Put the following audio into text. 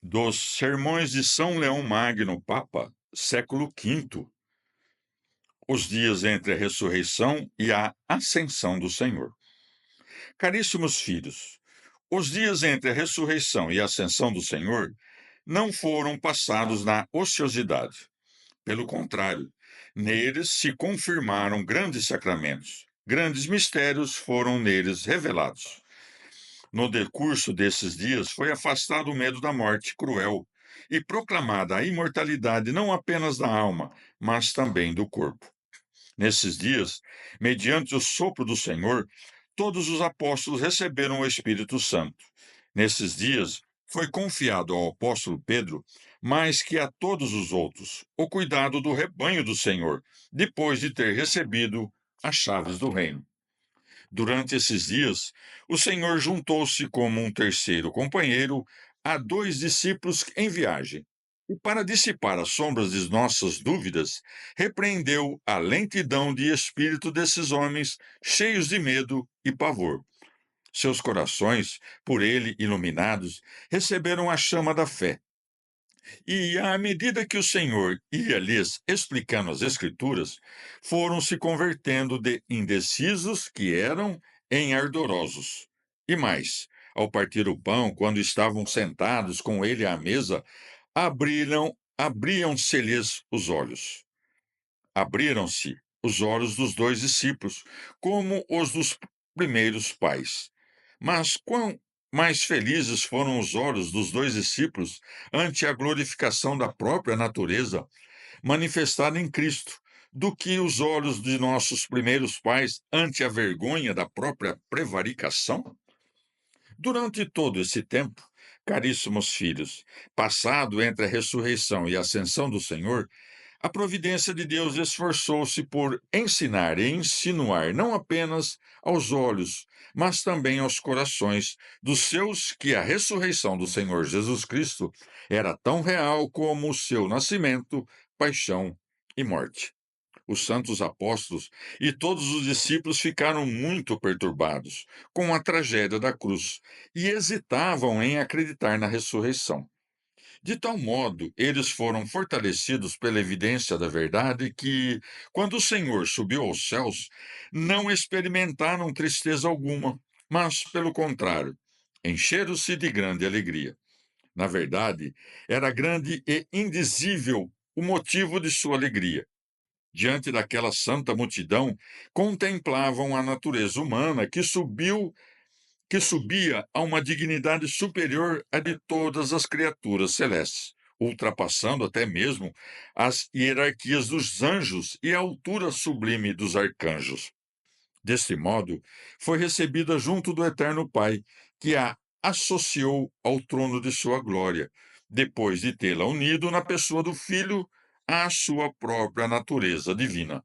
Dos Sermões de São Leão Magno, Papa, século V, os dias entre a ressurreição e a ascensão do Senhor. Caríssimos filhos, os dias entre a ressurreição e a ascensão do Senhor não foram passados na ociosidade. Pelo contrário, neles se confirmaram grandes sacramentos, grandes mistérios foram neles revelados. No decurso desses dias foi afastado o medo da morte cruel e proclamada a imortalidade não apenas da alma, mas também do corpo. Nesses dias, mediante o sopro do Senhor, todos os apóstolos receberam o Espírito Santo. Nesses dias, foi confiado ao apóstolo Pedro, mais que a todos os outros, o cuidado do rebanho do Senhor, depois de ter recebido as chaves do reino. Durante esses dias, o Senhor juntou-se como um terceiro companheiro a dois discípulos em viagem. E para dissipar as sombras de nossas dúvidas, repreendeu a lentidão de espírito desses homens, cheios de medo e pavor. Seus corações, por ele iluminados, receberam a chama da fé. E, à medida que o Senhor ia lhes explicando as Escrituras, foram se convertendo de indecisos que eram em ardorosos. E mais, ao partir o pão, quando estavam sentados com ele à mesa, abriam-se-lhes os olhos. Abriram-se os olhos dos dois discípulos, como os dos primeiros pais. Mas quão mais felizes foram os olhos dos dois discípulos ante a glorificação da própria natureza manifestada em Cristo, do que os olhos de nossos primeiros pais ante a vergonha da própria prevaricação? Durante todo esse tempo, caríssimos filhos, passado entre a ressurreição e a ascensão do Senhor, a providência de Deus esforçou-se por ensinar e insinuar não apenas aos olhos, mas também aos corações dos seus que a ressurreição do Senhor Jesus Cristo era tão real como o seu nascimento, paixão e morte. Os santos apóstolos e todos os discípulos ficaram muito perturbados com a tragédia da cruz e hesitavam em acreditar na ressurreição. De tal modo, eles foram fortalecidos pela evidência da verdade que, quando o Senhor subiu aos céus, não experimentaram tristeza alguma, mas, pelo contrário, encheram-se de grande alegria. Na verdade, era grande e indizível o motivo de sua alegria. Diante daquela santa multidão, contemplavam a natureza humana que subia a uma dignidade superior à de todas as criaturas celestes, ultrapassando até mesmo as hierarquias dos anjos e a altura sublime dos arcanjos. Deste modo, foi recebida junto do Eterno Pai, que a associou ao trono de sua glória, depois de tê-la unido na pessoa do Filho à sua própria natureza divina.